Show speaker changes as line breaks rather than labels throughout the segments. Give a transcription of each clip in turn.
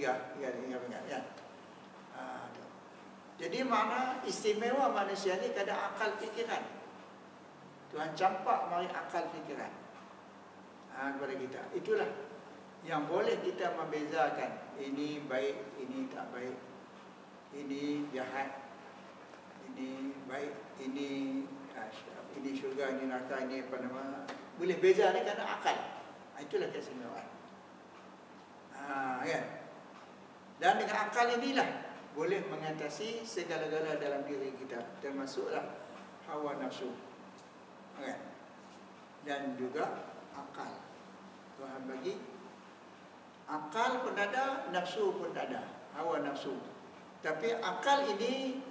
tiga ingat ya. Jadi makna istimewa manusia ni kadang akal fikiran. Tuhan campak mari akal fikiran kepada kita. Itulah yang boleh kita membezakan ini baik, ini tak baik, ini jahat, ini baik, ini syurga, ini neraka, ini apa nama, boleh beza ni kerana akal. Itulah keistimewaan. Kan? Dan dengan akal inilah boleh mengatasi segala-gala dalam diri kita, termasuklah hawa nafsu, kan? Dan juga akal. Tuhan bagi akal pun ada, nafsu pun tak ada, hawa nafsu. Tapi akal ini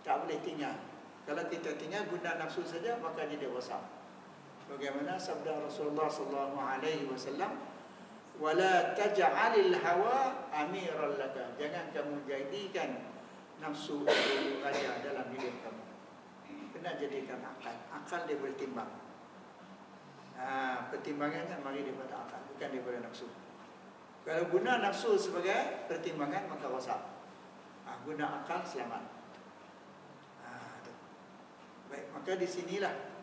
tak boleh tinggal. Kalau kita tinggal guna nafsu saja, maka jadi rosak. Bagaimana sabda Rasulullah sallallahu alaihi wasallam, wala taj'alil hawa amiran laka. Jangan kamu jadikan nafsu itu raja dalam hidup kamu. Kena jadikan akal. Akal dia boleh timbang. Pertimbangannya mari daripada akal, bukan daripada nafsu. Kalau guna nafsu sebagai pertimbangan maka rosak. Guna akal selamat. Baik, maka di sinilah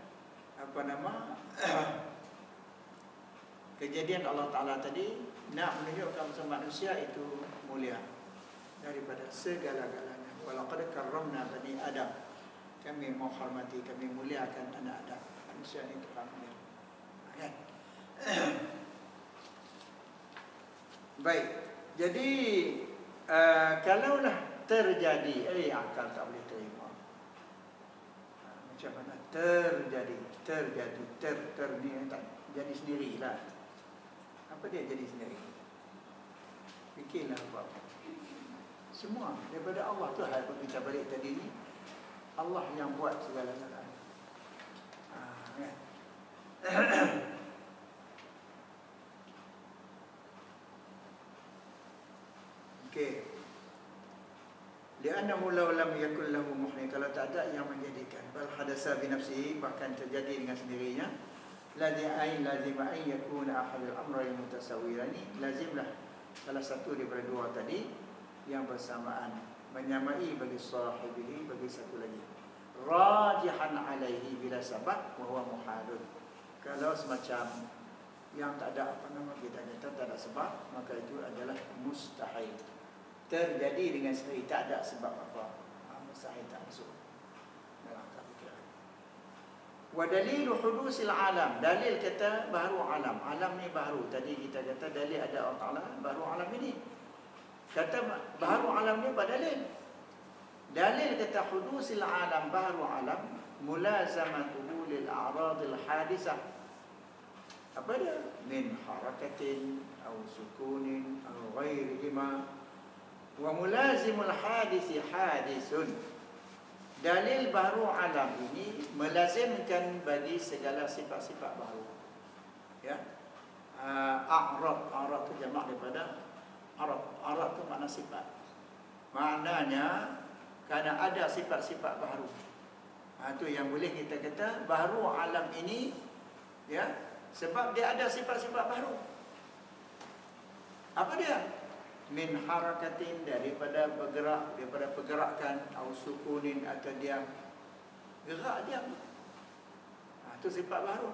kejadian Allah Ta'ala tadi nak menunjukkan bahawa manusia itu mulia daripada segala-galanya. Walaqad karramna bani Adam. Kami menghormati, kami muliakan anak Adam. Manusia ini Tuhan mulia. Kan? Baik. Jadi kalaulah terjadi, akal tak boleh terima. Macam mana terjadi jadi sendirilah. Apa dia jadi sendiri? Fikirlah apa? Semua daripada Allah tu. Hal pun kita balik tadi ni, Allah yang buat segala-galanya. Kan? Okey. Li'annahu law lam yakul lahu muhni, kalau tak ada yang menjadikan, bal hadasa bi nafsihi, bahkan terjadi dengan sendirinya. Lazima an yakuna ahadul amrayn mutasawwirani, lazimlah salah satu daripada dua tadi yang bersamaan, menyamai bagi sahibihi, bagi satu lagi. Rajihan alaihi bila sabab wa huwa muhalun. Kalau semacam yang tak ada kita kata tak ada sebab, maka itu adalah mustahil. Terjadi dengan sendiri, tak ada sebab apa, mustahil, tak masuk dalam akal fikiran. Wa dalilu hudusil alam, dalil kata baru alam. Alam ni baru. Tadi kita kata dalil ada Allah Ta'ala, baru alam ini. Kata baru alam ni apa dalil? Dalil kata hudusil alam, baru alam, mulazamatuhu lil a'radil hadisah. Apa dia? Min harakatin atau sukunin atau ghairihima. Wa mulazimul hadisi hadisun. Dalil baru alam ini melazimkan bagi segala sifat-sifat baru. Ya. A'rad tu jamak daripada arad. Arad tu makna sifat. Maknanya kerana ada sifat-sifat baru. Itu yang boleh kita kata baru alam ini, ya, sebab dia ada sifat-sifat baru. Apa dia? Min harakatin, daripada bergerak, daripada pergerakan, atau sukunin, atau diam. Gerak diam. Itu sifat baru.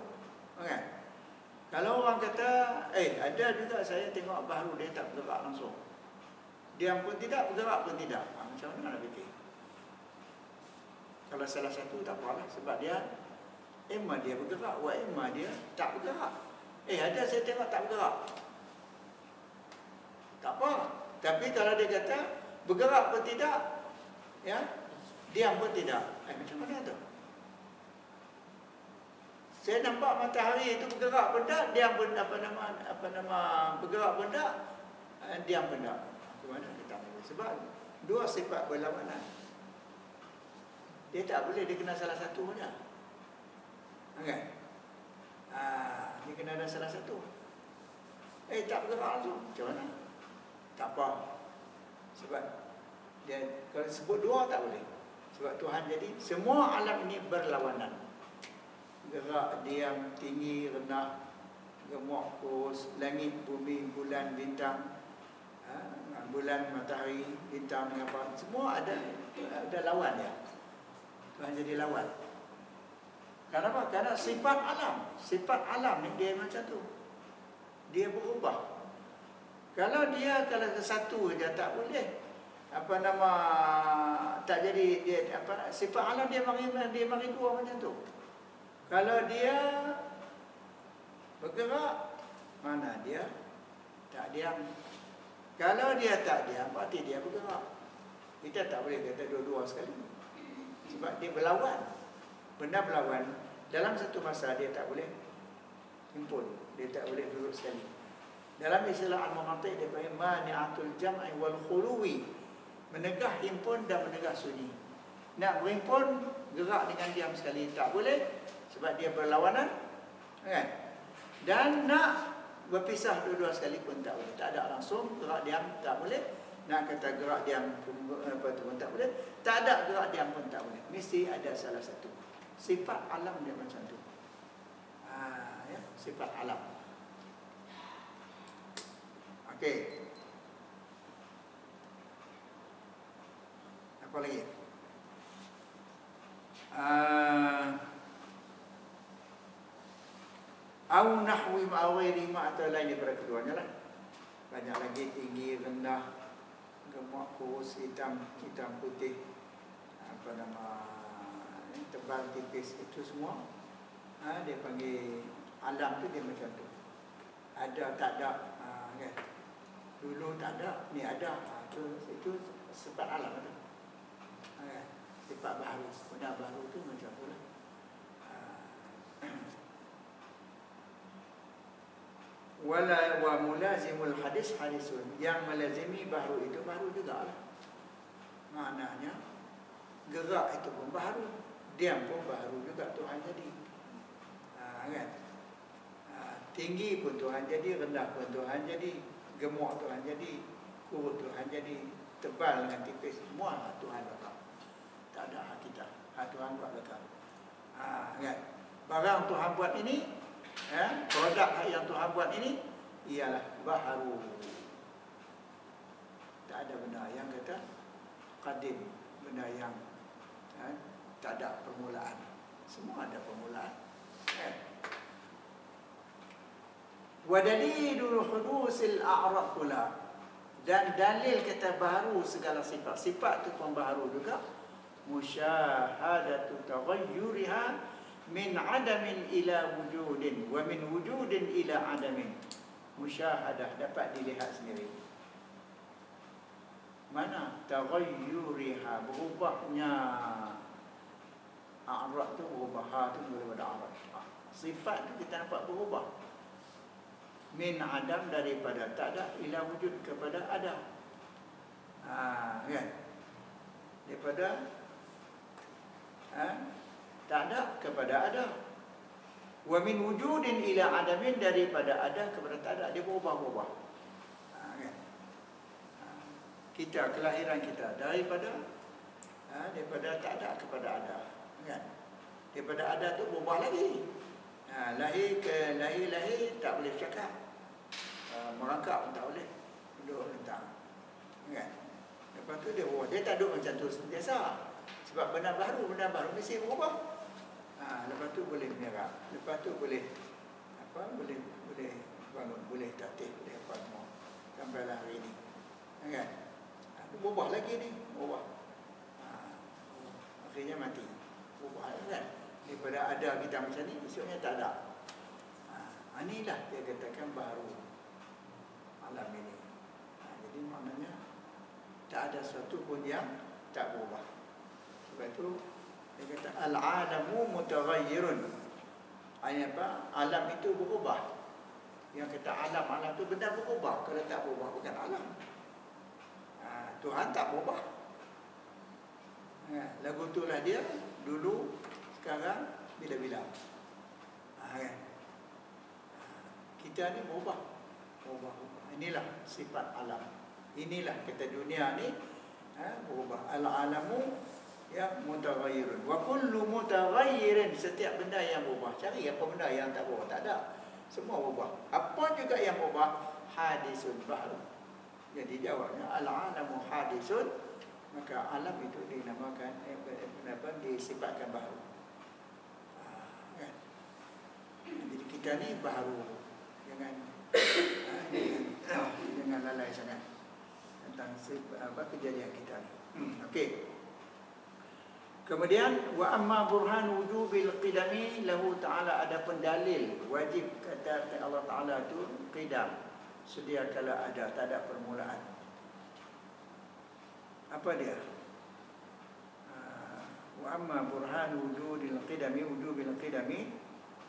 Okay. Kalau orang kata, ada juga saya tengok baru dia tak bergerak langsung. Diam pun tidak, bergerak pun tidak. Macam mana nak fikir? Kalau salah satu tak apalah, sebab dia emma dia bergerak, wa emma dia tak bergerak. Ada saya tengok tak bergerak. Tak apa. Tapi kalau dia kata bergerak pun tidak, ya, diam pun tidak, macam mana tu? Saya nampak matahari itu bergerak pun tak, diam pun bergerak pun tak, diam pun tak. Macam mana kita tahu? Sebab dua sifat berlawanan. Dia tak boleh dia kena salah satu saja. Okay? Dia kena ada salah satu. Tak bergerak langsung. Macam mana? Tak apa. Sebab dia kalau sebut dua tak boleh. Sebab Tuhan jadi semua alam ini berlawanan. Gerak, diam, tinggi, rendah, gemuk, kurus, langit, bumi, bulan, bintang, bulan, matahari, bintang dengan apa, semua ada lawan dia. Tuhan jadi lawan. Kenapa? Karena sifat alam ni dia macam tu. Dia berubah. Kalau satu je tak boleh. Tak jadi dia sifat alam dia mari dua macam tu. Kalau dia bergerak, mana dia tak diam. Kalau dia tak diam, berarti dia bergerak. Kita tak boleh kata dua-dua sekali. Sebab dia berlawan. Benda berlawan. Dalam satu masa dia tak boleh himpun. Dia tak boleh duduk sekali. Dalam istilah al-mantiq dia panggil mani'atul jam'i wal khuluwi. Menegah himpun dan menegah sunyi. Nak berhimpun, gerak dengan diam sekali tak boleh. Sebab dia berlawanan. Kan? Dan nak berpisah dua-dua sekali pun tak boleh. Tak ada langsung, gerak diam tak boleh. Nak kata gerak diam pun tak boleh. Tak ada gerak diam pun tak boleh. Mesti ada salah satu. Sifat alam dia macam tu. Ya, sifat alam. Okey. Apa lagi? Au nahwi ma ghairi ma atau lain daripada keduanya lah. Banyak lagi, tinggi, rendah, gemuk, kurus, hitam, putih, tebal, tipis, itu semua dia panggil alam tu dia macam tu. Ada tak ada, kan? Dulu tak ada, ni ada. Itu sifat alam tu. Sifat baru, benda baru tu macam tu lah. Wala wa mulazimul hadisun, yang melazimi baru itu baru juga lah. Maknanya gerak itu pun baru, diam pun baru juga Tuhan jadi. Kan? Tinggi pun Tuhan jadi, rendah pun Tuhan jadi, gemuk Tuhan jadi, kurus Tuhan jadi, tebal dengan tipis, semua Tuhan bakal. Tak ada hak kita, hak Tuhan buat bakal. Kan? Barang Tuhan buat ini, produk yang Tuhan buat ini ialah baharu. Tak ada benda yang kata qadim, benda yang tak ada permulaan. Semua ada permulaan. Wa dalilul hudusil a'rab pula, dan dalil kata baharu segala sifat. Sifat tu pun baharu juga. Musyahadatu taghayyuriha min adamin ila wujudin wa min wujudin ila adamin. Musyahadah, dapat dilihat sendiri. Mana taghayyuriha, berubahnya. A'rab tu berubah, ha tu daripada a'rab. Sifat tu kita nampak berubah. Min adam, daripada tak ada, ila wujud, kepada ada. Kan? Daripada tak ada kepada ada. Wa min wujudin ila adamin, daripada ada kepada tak ada, dia berubah-ubah. Kan? Kita, kelahiran kita daripada tak ada kepada ada. Kan? Daripada ada tu berubah lagi. Lahir tak boleh cakap, merangkak pun tak boleh, duduk lentang. Kan? Lepas tu dia berubah. Dia tak duduk macam tu sentiasa. Sebab benda baru mesti berubah. Lepas tu boleh menyerap. Lepas tu boleh boleh bangun, boleh tatih, boleh apa semua. Sampailah hari ni. Kan? Berubah lagi ni, berubah. Akhirnya mati. Berubah kan? Daripada ada kita macam ni, esoknya tak ada. Inilah dia katakan baru alam ini. Jadi maknanya tak ada sesuatu pun yang tak berubah. Sebab itu dia kata al-alamu mutaghayyirun. Apa? Alam itu berubah. Yang kata alam tu benda berubah. Kalau tak berubah bukan alam. Tuhan tak berubah. Lagu itulah dia, dulu, sekarang, bila-bila. Kan? Kita ni berubah. Inilah sifat alam. Inilah kata dunia ni berubah. Al-alamu ya mutaghayyirun. Wa kullu mutaghayyirin, setiap benda yang berubah. Cari apa benda yang tak berubah, tak ada. Semua berubah. Apa juga yang berubah, hadisun baru. Jadi jawabnya al-alamu hadisun, maka alam itu dinamakan disifatkan baru. Kan? Jadi kita ni baru, jangan lalai sangat tentang kejadian kita ni. Okey. Kemudian wa amma burhan wujubil qidami lahu ta'ala, adapun dalil wajib kata Allah Taala tu qidam, sedia kala ada, tak ada permulaan. Apa dia? Wa amma burhan wujubil qidami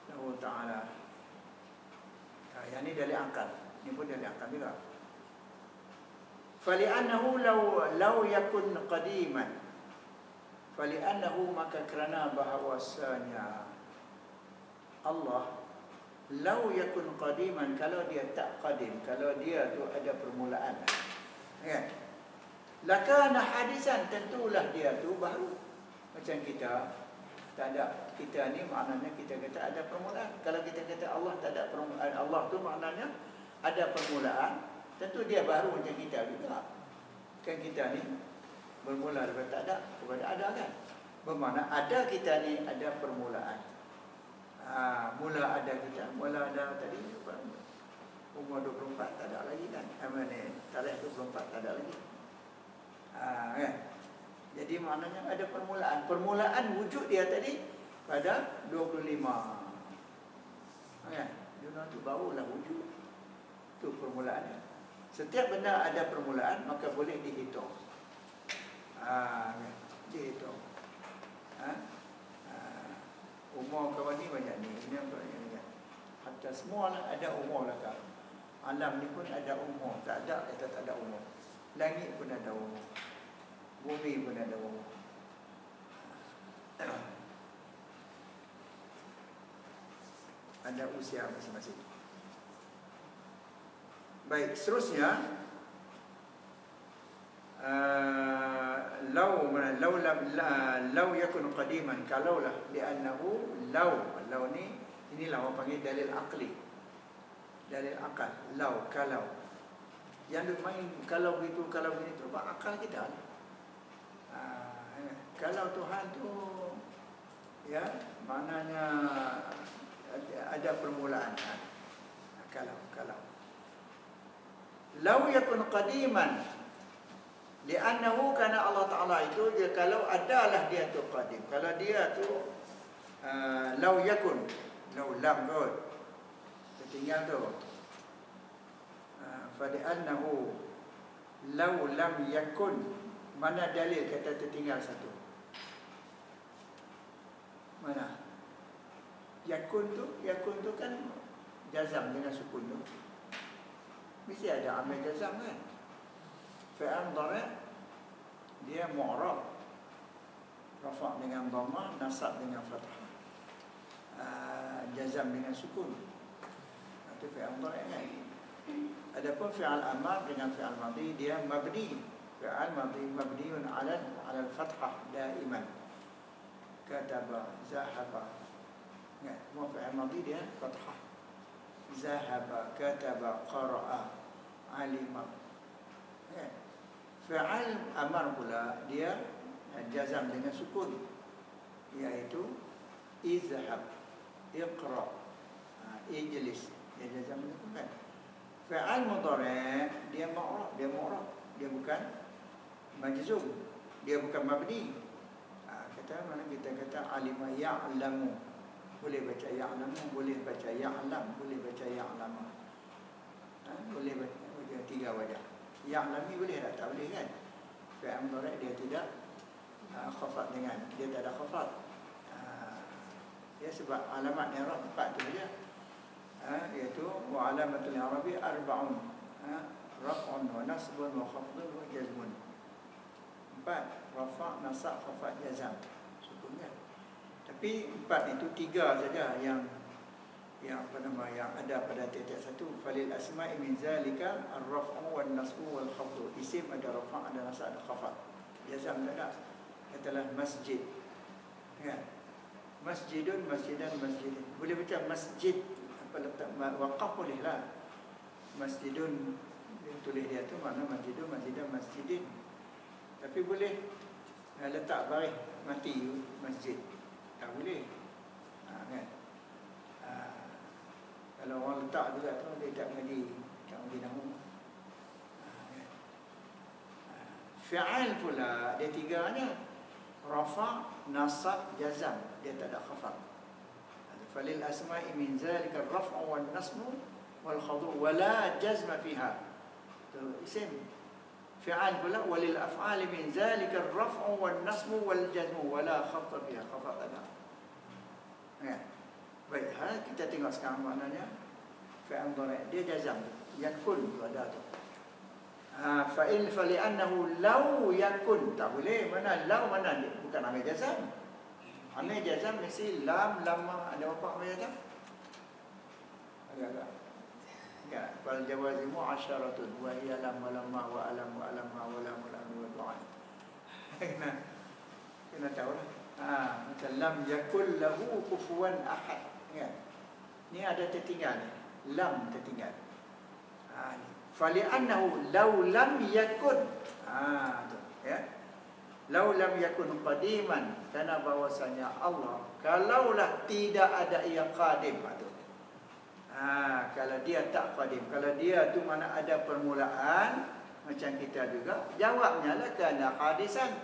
lahu ta'ala. Yang ni dalil akal. Ini pun dalil akal juga. Fali'annahu law yakun qadiman, fali'annahu, maka kerana bahawasanya Allah law yakun qadiman, kalau dia tak qadim, kalau dia tu ada permulaan, kan? Lakana hadisan, tentulah dia tu baru. Macam kita tak ada, kita ni maknanya kita kata ada permulaan. Kalau kita kata Allah tak ada permulaan, Allah tu maknanya ada permulaan, tentu dia baru macam kita juga. Kan kita ni bermula daripada tak ada kepada ada, kan? Bermakna ada kita ni ada permulaan. Mula ada kita, mula ada tadi umur 24 tak ada lagi, kan? Tarikh 24 tak ada lagi. Kan? Jadi maknanya ada permulaan. Permulaan wujud dia tadi pada 25. Kan? Dunia tu barulah wujud. Itu permulaannya. Setiap benda ada permulaan, maka boleh dihitung. Dihitung. Umur kawan ni banyak ni, ini banyak ni, kan? Hatta semua lah ada umur lah, kan? Alam ni pun ada umur, tak ada kata tak ada umur. Langit pun ada umur, bumi pun ada umur. Ada usia masing-masing. Baik, seterusnya law yakun qadiman, kalaulah, li'annahu law ni, inilah orang panggil dalil akli, dalil akal. Law, kalau, yang dia main kalau begitu, kalau begitu, apa akal kita ni? Kalau Tuhan tu, ya, maknanya ada permulaan. Kalau law yakun qadiman, li'annahu, karena Allah Ta'ala itu dia, kalau adalah dia tu qadim, kalau dia tu law yakun, law lam kot, tertinggal tu, fali'annahu law lam yakun, mana dalil kata tertinggal satu? Mana? Yakun tu kan jazam dengan sukun tu. Mesti ada amal jazam, kan? Fi'al dhamma dia mu'rab, rafa' dengan dhamma, nasab dengan fathah, jazam dengan sukun. Itu fi'al dhamma, kan? Adapun fi'al amar dengan fi'al madhi dia mabni. Fi'al madhi mabniun 'ala al-fathah daiman. Kataba, zahaba, kan? Semua fi'al madhi dia fathah. Zahaba, kataba, qara'a, alima. Fi'al amar pula dia jazam dengan sukun, iaitu izhab, iqra, ijlis, dia jazam dengan sukun, kan? Fi'al mudhari' dia mu'rab, dia bukan majzum, dia bukan mabni. Kata mana kita kata alima ya'lamu, boleh baca ya'lamu, boleh baca ya'lam, boleh baca ya'lama. Boleh baca tiga wajah. Ya'lami boleh tak boleh, kan? Fi'al mudhari' dia tidak khafat dengan, dia tak ada khafat. Ya, sebab alamat i'rab 4 tu saja. Iaitu wa alamatul i'rabi arba'un. Raf'un wa nasbun wa khafdun wa jazmun. 4, rafa', nasab, khafat, jazam, sukun, kan? Tapi 4 itu 3 saja yang ada pada tiap-tiap satu. Falil asma'i min zalika ar-raf'u wan nasbu wal khafdu. Isim ada rafa', ada nasab, ada khafat. Jazam tak ada. Katalah masjid, kan? Masjidun, masjidan, masjidin. Boleh baca masjid, apa letak waqaf bolehlah. Masjidun Dia tulis dia tu mana masjidun, masjidan, masjidin. Tapi boleh letak baris mati masjid. Tak boleh. Kan? Kalau orang letak juga tu dia tak menjadi nama. Kan? Fi'al pula dia tiganya. Rafa, nasab, jazam. Dia tak ada khafat. Falil asma'i min zalika ar-raf'u wan nasbu wal khadu' wa la jazma fiha. Tu isim. Fi'al pula walil af'ali min zalika ar-raf'u wan nasbu wal jazmu wa la khafta fiha. Khafat ada. Ya. Baik, kita tengok sekarang maknanya fi'al mudhari' dia jazam. Yakun tu ada tu. Fa'il fali'annahu law yakun. Tak boleh. Mana law mana dia? Bukan amil jazam. Amil jazam mesti lam, lamma. Ada apa amil jazam? Agak-agak. Ya, fal jawazimu asyaratun wa hiya lam wa lamma wa alam wa alamma wa lam wa lam wa du'an. Kena tahu lah. Macam lam yakul lahu kufuwan ahad. Ya. Ni ada tertinggal ni. Lam tertinggal. Ni. Fali'annahu law lam yakun. Tu, ya. Law lam yakun qadiman, karena bahwasanya Allah kalaulah tidak ada ia qadim tu. Kalau dia tak qadim, kalau dia tu mana ada permulaan macam kita juga, jawabnya lah kana hadisan.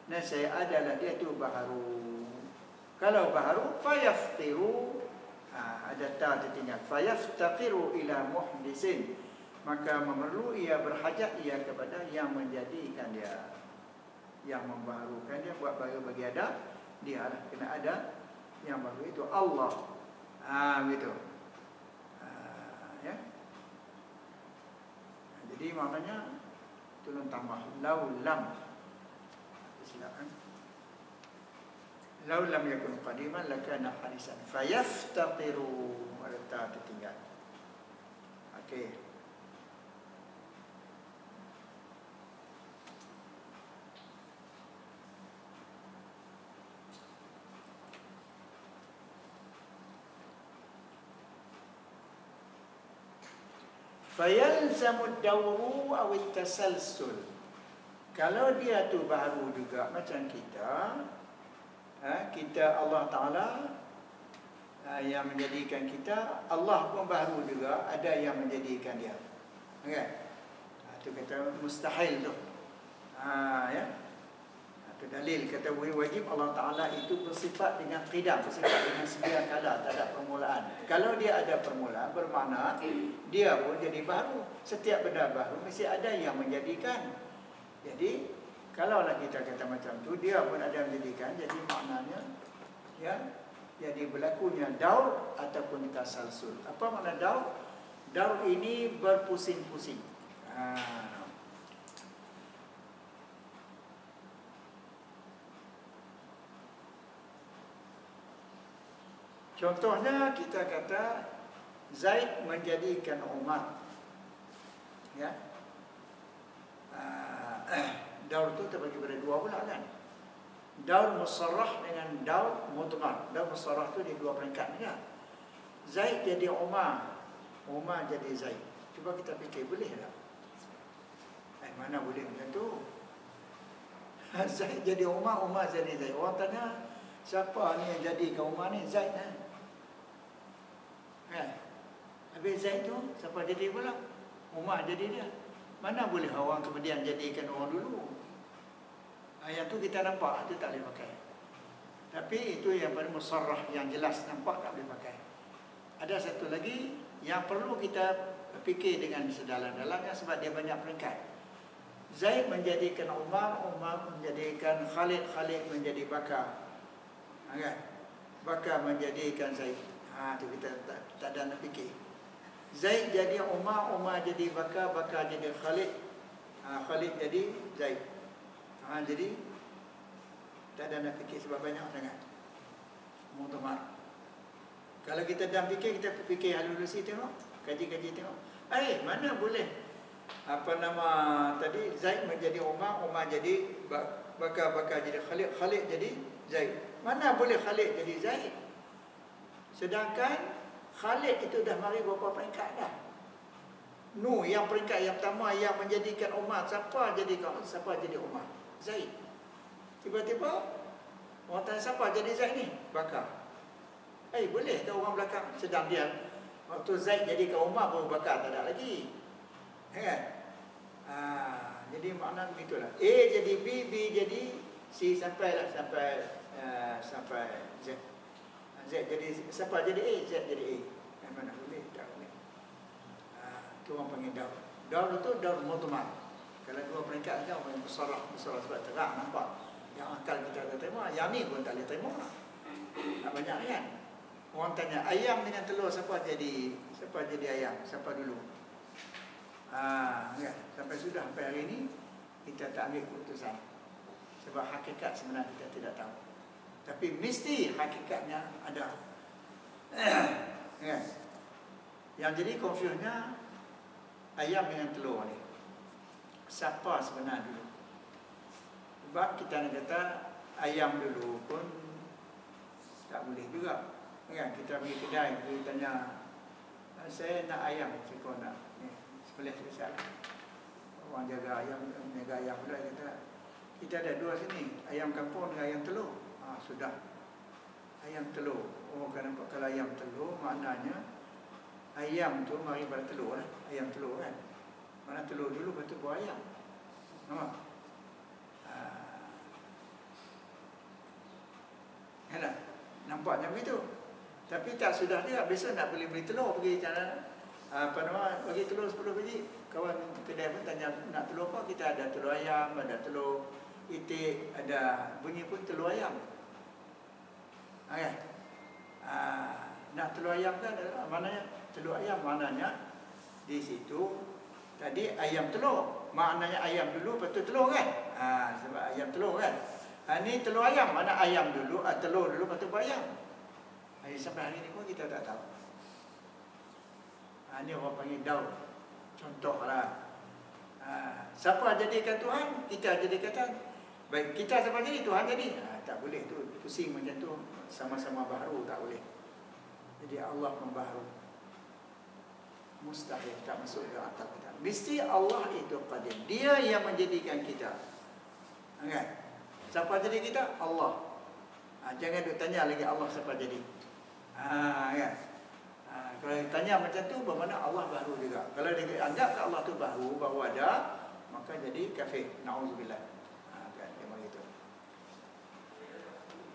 Nasai adalah dia tu baharu. Kalau baharu fayaftiru, ada ta tertinggal. Fayaftaqiru ila muhdisin, maka memerlu ia berhajat ia kepada yang menjadikan dia, yang membaharukan dia, buat baru bagi ada, dia lah kena ada yang baru itu Allah. Begitu. Ya. Jadi maknanya tolong tambah lau lam. Silakan. Lau lam yakun qadiman lakana hadisan fayaftaqiru, ada ta tertinggal. Okey. Fayalzamu ad-dawru aw at-tasalsul. Kalau dia tu baru juga macam kita, kita Allah Ta'ala yang menjadikan kita, Allah pun baru juga ada yang menjadikan dia. Kan? Itu kata mustahil tu. Ya. Itu dalil kata wajib Allah Ta'ala itu bersifat dengan qidam, bersifat dengan sedia kala, tak ada permulaan. Kalau dia ada permulaan, bermakna dia pun jadi baru. Setiap benda baru mesti ada yang menjadikan. Jadi kalaulah kita kata macam tu, dia pun ada yang menjadikan. Jadi maknanya ya, jadi berlakunya daur ataupun tasalsul. Apa makna daur? Daur ini berpusing-pusing. Contohnya kita kata Zaid menjadikan Umar. Ya. Daur itu terbagi pada dua pula kan. Daur musarrah dengan daur mudmar. Daur musarrah itu di dua peringkat kan. Zaid jadi Umar, Umar jadi Zaid. Cuba kita fikir, boleh tak? Mana boleh macam tu? Zaid jadi Umar, Umar jadi Zaid. Orang tanya, siapa ni yang jadikan Umar ni? Zaid kan? Habis Zaid tu siapa jadi pula? Umar jadi dia. Mana boleh orang kemudian jadikan orang dulu? Yang tu kita nampak, itu tak boleh pakai. Tapi itu yang paling musarrah, yang jelas nampak tak boleh pakai. Ada satu lagi yang perlu kita fikir dengan sedalam-dalamnya sebab dia banyak peringkat. Zaid menjadikan Umar, Umar menjadikan Khalid, Khalid menjadi Bakar. Kan? Bakar menjadikan Zaid. Itu kita tak ada nak fikir. Zaid jadi Umar, Umar jadi Bakar, Bakar jadi Khalid, Khalid jadi Zaid. Jadi tak ada nak fikir sebab banyak sangat. Mu'tamar. Kalau kita dah fikir, kita fikir halulusi tengok, kaji-kaji tengok. Mana boleh apa nama tadi, Zaid menjadi Umar, Umar jadi Bakar, Bakar jadi Khalid, Khalid jadi Zaid. Mana boleh Khalid jadi Zaid? Sedangkan Khalid itu dah mari berapa peringkat dah. Nuh yang peringkat yang pertama yang menjadikan umat. Siapa jadi umat? Zaid. Tiba-tiba orang tanya, siapa jadi Zaid ni? Bakar. Boleh ke orang belakang? Sedang dia waktu Zaid jadi Umar baru Bakar tak ada lagi. Kan? Jadi makna begitulah. A jadi B, B jadi C, sampai Z. Z jadi, siapa jadi A? Z jadi A. Yang mana boleh? Tak boleh. Itu orang panggil daur. Daur itu daur mutman. Kalau dua peringkat ada orang besar sebab terang nampak. Yang akal kita tak terima, yang ni pun tak boleh terima. Tak banyak kan? Orang tanya, ayam dengan telur siapa jadi ayam? Siapa dulu? Kan? Sampai hari ini kita tak ambil keputusan. Sebab hakikat sebenarnya kita tidak tahu. Tapi mesti hakikatnya ada. Kan? Yang jadi confuse-nya ayam dengan telur ni. Siapa sebenarnya dulu? Sebab kita nak kata ayam dulu pun tak boleh juga. Kan? Kita pergi kedai, kita tanya, saya nak ayam, saya nak sebelih spesial. Orang jaga ayam pula kata, kita ada dua sini, ayam kampung dengan ayam telur. Sudah. Ayam telur. Kan nampak kalau ayam telur maknanya ayam tu mari pada telur lah. Ayam telur kan. Mana telur dulu lepas tu buat ayam. Nampak? Yalah. Nampaknya begitu. Tapi tak sudah dia, besok nak beli telur pergi cara bagi telur 10 biji. Kawan kedai pun tanya nak telur apa, kita ada telur ayam, ada telur itik, ada bunyi pun telur ayam. Kan? Nak telur ayam kan maknanya telur ayam maknanya di situ tadi ayam telur. Maknanya ayam dulu lepas tu telur kan? Sebab ayam telur kan. Ni telur ayam, mana ayam dulu, telur dulu lepas tu ayam. Sampai hari ni pun kita tak tahu. Ni orang panggil daur. Contohlah. Siapa jadikan Tuhan? Kita jadikan. Baik, kita siapa jadi? Tuhan jadi. Tak boleh tu. Pusing macam tu. Sama-sama baharu, tak boleh. Jadi Allah membaharu. Mustahil, tak masuk dalam akal kita. Mesti Allah itu qadir. Dia yang menjadikan kita. Kan? Siapa jadi kita? Allah. Jangan duk tanya lagi Allah siapa jadi. Kan? Kalau tanya macam tu, bermakna Allah baru juga. Kalau dia anggap Allah tu baru ada, maka jadi kafir. Na'udzubillah. Kan? Memang itu.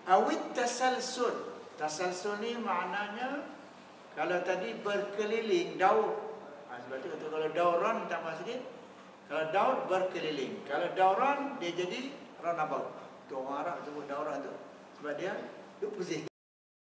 Awit tasalsul. Tasalsul ni maknanya kalau tadi berkeliling, daur. Sebab tu kata kalau dauran tambah sikit. Kalau daur berkeliling. Kalau dauran dia jadi runabout. Tu orang Arab sebut dauran tu. Sebab dia pusing.